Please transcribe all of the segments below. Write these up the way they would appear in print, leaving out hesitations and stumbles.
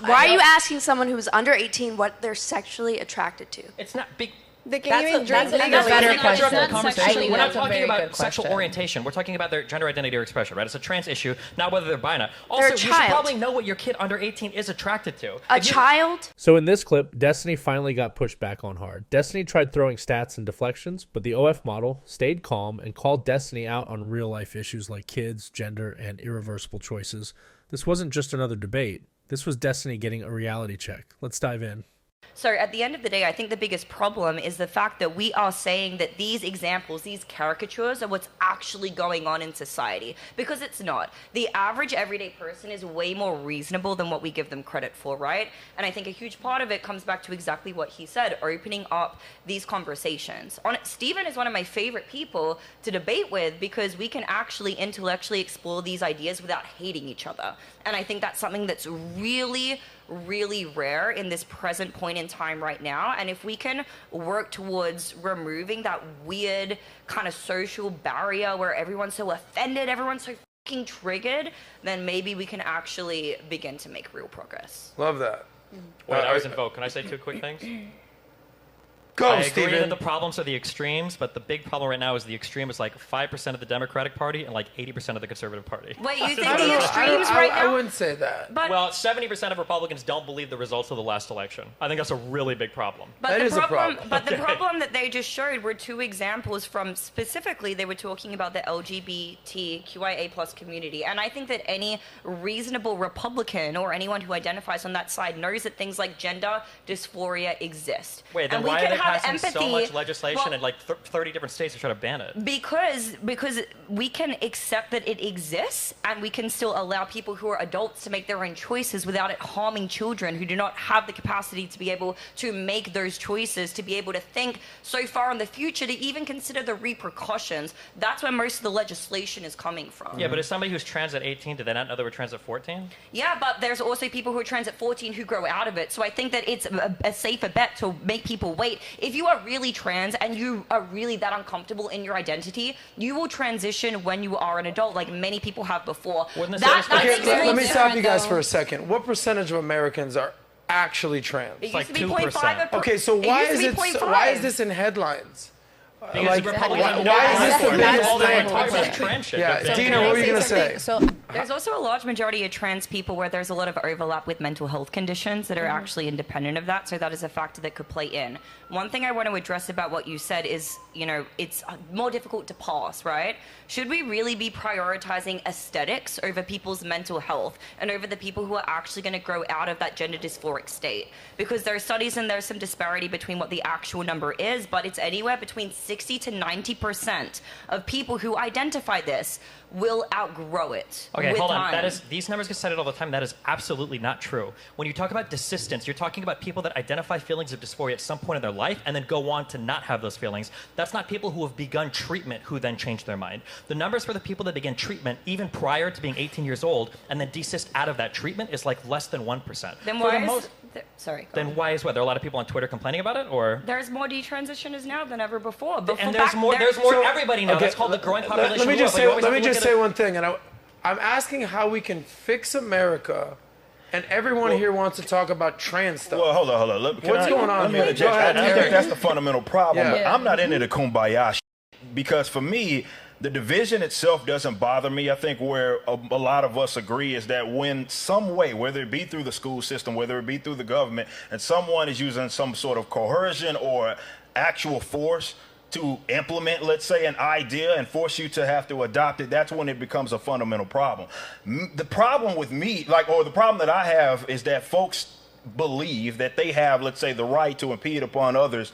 Why are you asking someone who's under 18 what they're sexually attracted to? It's not big. That's a better question. We're not talking about sexual orientation. We're talking about their gender identity or expression, right? It's a trans issue, not whether they're bi or not. Also, you should probably know what your kid under 18 is attracted to. A child? So in this clip, Destiny finally got pushed back on hard. Destiny tried throwing stats and deflections, but the OF model stayed calm and called Destiny out on real-life issues like kids, gender, and irreversible choices. This wasn't just another debate. This was Destiny getting a reality check. Let's dive in. So at the end of the day, I think the biggest problem is the fact that we are saying that these examples, these caricatures are what's actually going on in society, because it's not. The average everyday person is way more reasonable than what we give them credit for, right? And I think a huge part of it comes back to exactly what he said, opening up these conversations. Stephen is one of my favorite people to debate with because we can actually intellectually explore these ideas without hating each other. And I think that's something that's really rare in this present point in time right now. And if we can work towards removing that weird kind of social barrier where everyone's so offended, everyone's so fucking triggered, then maybe we can actually begin to make real progress. Love that. Wait, I was in vote. Can I say two quick things? Go, Steven. I agree Steven. that the problems are the extremes, but the big problem right now is the extreme is like 5% of the Democratic Party and like 80% of the Conservative Party. Wait, you think the extremes right now? I wouldn't say that. But, well, 70% of Republicans don't believe the results of the last election. I think that's a really big problem. But That the is a problem, problem. But the problem that they just showed were two examples from, specifically, they were talking about the LGBTQIA plus community. And I think that any reasonable Republican or anyone who identifies on that side knows that things like gender dysphoria exist. Wait, then and we why are can they have passing empathy, so much legislation well, in like 30 different states to try to ban it? Because we can accept that it exists, and we can still allow people who are adults to make their own choices without it harming children who do not have the capacity to be able to make those choices, to be able to think so far in the future, to even consider the repercussions. That's where most of the legislation is coming from. Yeah, but as somebody who's trans at 18, did they not know they were trans at 14? Yeah, but there's also people who are trans at 14 who grow out of it. So I think that it's a safer bet to make people wait. If you are really trans and you are really that uncomfortable in your identity, you will transition when you are an adult, like many people have before. Okay, let me stop you guys for a second. What percentage of Americans are actually trans? It used to be 0.5. Okay, so why is this in headlines? Because why is this the biggest thing? Yeah, Dina, what were you going to say? There's also a large majority of trans people where there's a lot of overlap with mental health conditions that are actually independent of that, so that is a factor that could play in. One thing I want to address about what you said is, you know, it's more difficult to pass, right? Should we really be prioritizing aesthetics over people's mental health and over the people who are actually going to grow out of that gender dysphoric state? Because there are studies and there's some disparity between what the actual number is, but it's anywhere between 60 to 90% of people who identify this will outgrow it. Okay, hold on. Time. These numbers get cited all the time. That is absolutely not true. When you talk about desistance, you're talking about people that identify feelings of dysphoria at some point in their life and then go on to not have those feelings. That's not people who have begun treatment who then change their mind. The numbers for the people that begin treatment even prior to being 18 years old and then desist out of that treatment is like less than 1%. Then why Then why is what? There are a lot of people on Twitter complaining about it, or there's more detransitioners now than ever before. And there's more everybody now. That's called the growing population. Let me just say one thing, and I'm asking how we can fix America, and everyone here wants to talk about trans stuff. Well, hold on. What's going on here? Go ahead. I think that's the fundamental problem. Yeah. I'm not into the kumbaya because for me, the division itself doesn't bother me. I think where a lot of us agree is that when some way, whether it be through the school system, whether it be through the government, and someone is using some sort of coercion or actual force to implement, let's say, an idea and force you to have to adopt it, that's when it becomes a fundamental problem. The problem with me, the problem that I have is that folks believe that they have, let's say, the right to impede upon others'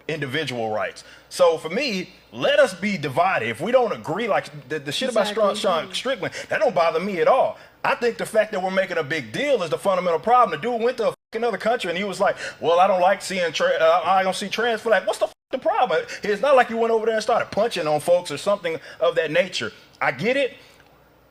individual rights. So for me, let us be divided. If we don't agree, like the shit about Sean Strickland, that don't bother me at all. I think the fact that we're making a big deal is the fundamental problem. The dude went to another country and he was like, well, I don't like seeing I don't see trans for that. What's the problem? It's not like you went over there and started punching on folks or something of that nature. I get it.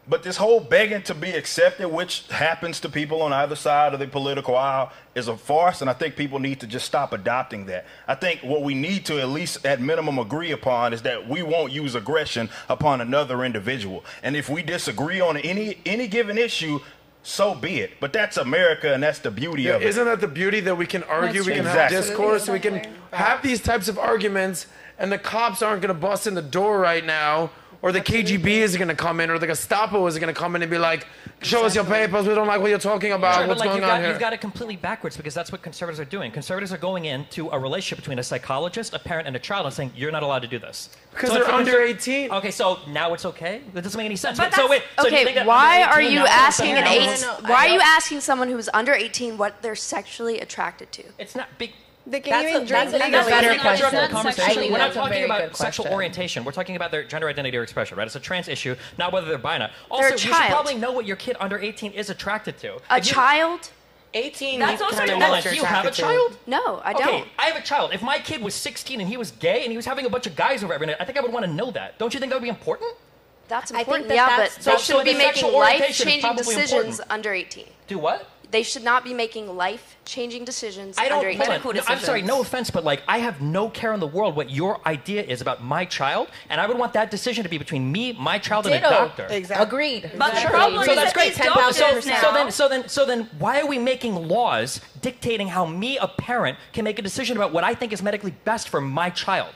But this whole begging to be accepted, which happens to people on either side of the political aisle, is a farce, and I think people need to just stop adopting that. I think what we need to at least at minimum agree upon is that we won't use aggression upon another individual. And if we disagree on any given issue, so be it. But that's America, and that's the beauty of it. Isn't that the beauty that we can argue, we can have Exactly. discourse, we can have these types of arguments, and the cops aren't going to bust in the door right now, or the KGB is going to come in, or the Gestapo is going to come in and be like, show us your papers, we don't like what you're talking about, Sure, what's but, like, going on here? You've got it completely backwards, because that's what conservatives are doing. Conservatives are going into a relationship between a psychologist, a parent, and a child and saying, you're not allowed to do this. Because So they're for under 18. Okay, so now it's okay? That doesn't make any sense. But so wait, so do you think Okay, that why under are 18 you now asking all of a an sudden- why are you asking someone who's under 18 what they're sexually attracted to? It's not big. They can even drink that's a legal better beer. question. The conversation. We're not That's a talking very about good sexual question. orientation. We're talking about their gender identity or expression, right? It's a trans issue, not whether they're bi or not. Also, They're a you should child. probably know what your kid under 18 is attracted to. A If you- child? 18. That's you also kinda not know like what You you're have a attracted to. child? No, I Okay, don't. I have a child. If my kid was 16 and he was gay and he was having a bunch of guys over every night, I think I would want to know that. Don't you think that would be important? That's I think important. that Yeah, that's- but So- they so shouldn't the be making sexual orientation is life-changing probably decisions important. under 18. Do what? They should not be making life-changing decisions I don't. under 18. Hold on. No, I'm sorry. No offense, but like I have no care in the world what your idea is about my child, and I would want that decision to be between me, my child, and a doctor. Exactly. Agreed. But the Exactly. problem So is that's that these great. doctors now. So then, why are we making laws dictating how me, a parent, can make a decision about what I think is medically best for my child?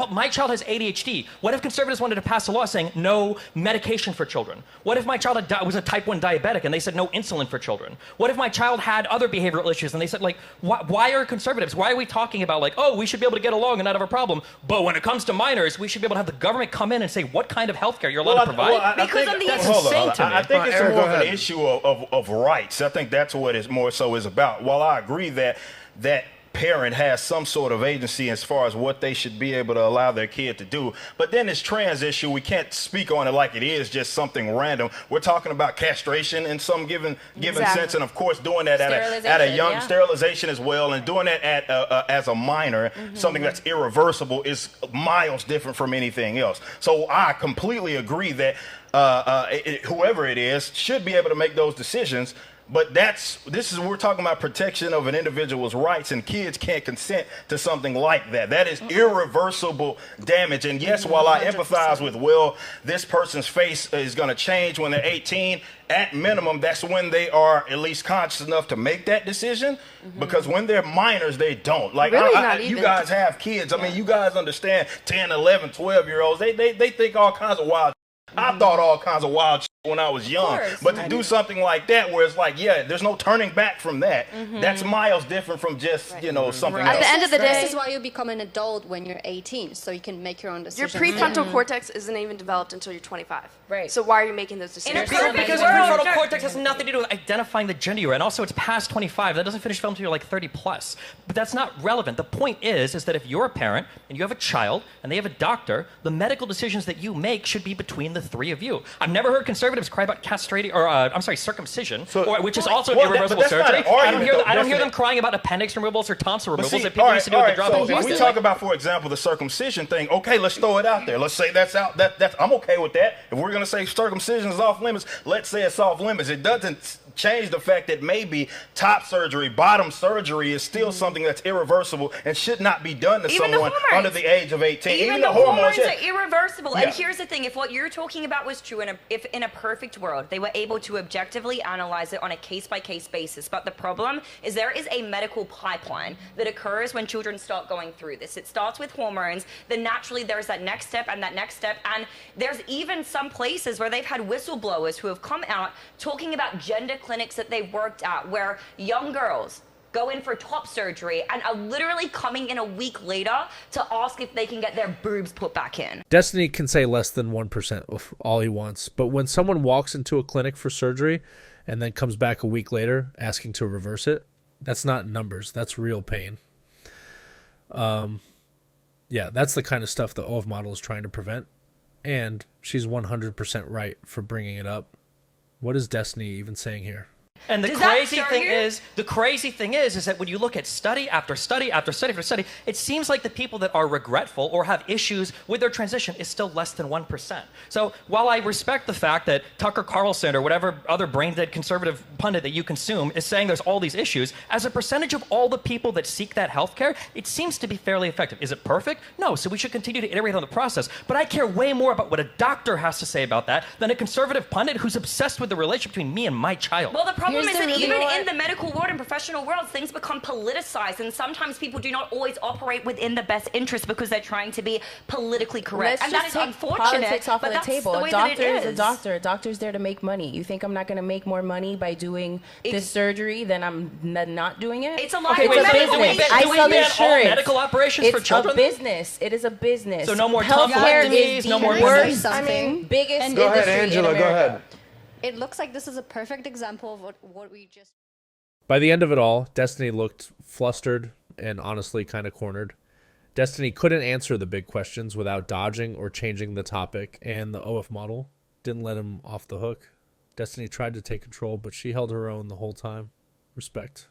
My child has ADHD. What if conservatives wanted to pass a law saying no medication for children? What if my child was a type 1 diabetic and they said no insulin for children? What if my child had other behavioral issues and they said, like, why are conservatives, why are we talking about, like, oh, we should be able to get along and not have a problem, but when it comes to minors, we should be able to have the government come in and say what kind of health care you're allowed to provide? Because on the That's Hold on, insane to me. I think it's Eric, more go of an ahead. issue of rights. I think that's what it more so is about. While I agree that parent has some sort of agency as far as what they should be able to allow their kid to do. But then this trans issue, we can't speak on it like it is just something random. We're talking about castration in some given Exactly. sense, and of course doing that at a Sterilization, young yeah. sterilization as well, and doing that at as a minor, something that's irreversible is miles different from anything else. So I completely agree that whoever it is should be able to make those decisions. But we're talking about protection of an individual's rights, and kids can't consent to something like that. That is irreversible damage. And yes, while I empathize with, well, this person's face is going to change when they're 18, at minimum, that's when they are at least conscious enough to make that decision. Because when they're minors, they don't. Like, Really not you even. guys have kids. I mean, you guys understand 10, 11, 12-year-olds. They think all kinds of wild. I thought all kinds of wild shit when I was young, course. but to do something like that where it's like, yeah, there's no turning back from that. That's miles different from just, something At else. the end of the day, This is why you become an adult when you're 18, so you can make your own your decisions. prefrontal cortex isn't even developed until you're 25. Right. So why are you making those In a decisions? perfect Because world, the prefrontal sure. cortex has nothing to do with identifying the gender you're in. Also, it's past 25. That doesn't finish film until you're like 30 plus. But that's not relevant. The point is that if you're a parent and you have a child and they have a doctor, the medical decisions that you make should be between the three of you. I've never heard conservatives cry about castrating or circumcision, which is also an Well, irreversible but that's not surgery. an argument, I don't hear though. them crying about appendix removals or tonsil But removals see, that people used to do with the drop so of if we talk about, for example, the circumcision thing, okay, let's throw it out there. Let's say that's out. That's I'm okay with that. If we're gonna say circumcision is off limits, let's say it's off limits. It doesn't change the fact that maybe top surgery, bottom surgery is still something that's irreversible and should not be done to Even the someone hormones. under the age of 18. Even the hormones yeah. are irreversible. Yeah. And here's the thing: if what you're talking about was true, if in a perfect world they were able to objectively analyze it on a case-by-case basis, but the problem is there is a medical pipeline that occurs when children start going through this. It starts with hormones. Then naturally there's that next step and that next step, and there's even some places where they've had whistleblowers who have come out talking about gender clinics that they've worked at, where young girls go in for top surgery and are literally coming in a week later to ask if they can get their boobs put back in. Destiny can say less than 1% of all he wants, but when someone walks into a clinic for surgery and then comes back a week later asking to reverse it, that's not numbers. That's real pain. Yeah, that's the kind of stuff the OF model is trying to prevent, and she's 100% right for bringing it up. What is Destiny even saying here? And the Does that crazy show thing you? is, that when you look at study after study after study after study, it seems like the people that are regretful or have issues with their transition is still less than 1%. So while I respect the fact that Tucker Carlson or whatever other brain-dead conservative pundit that you consume is saying there's all these issues, as a percentage of all the people that seek that healthcare, it seems to be fairly effective. Is it perfect? No, so we should continue to iterate on the process. But I care way more about what a doctor has to say about that than a conservative pundit who's obsessed with the relationship between me and my child. Well, the problem Here's is the that reason even why- in the medical world and professional world, things become politicized, and sometimes people do not always operate within the best interest because they're trying to be politically correct. Let's and that just is take unfortunate, politics off but of the that's table. the A way that doctor it is a is. doctor. A doctor's there to make money. You think I'm not going to make more money by doing this surgery than I'm not doing it? It's a lot Okay, of wait, It's a wait, medical wait, business. wait, I do we sell ban all insurance. medical operations for It's children? a business. It is a business. So no more healthcare tonsillectomies, is no the more worst. appendectomies. I mean, biggest And Go ahead, industry in Angela. Go America. ahead. It looks like this is a perfect example of what we just. By the end of it all, Destiny looked flustered and honestly kind of cornered. Destiny couldn't answer the big questions without dodging or changing the topic, and the OF model didn't let him off the hook. Destiny tried to take control, but she held her own the whole time. Respect.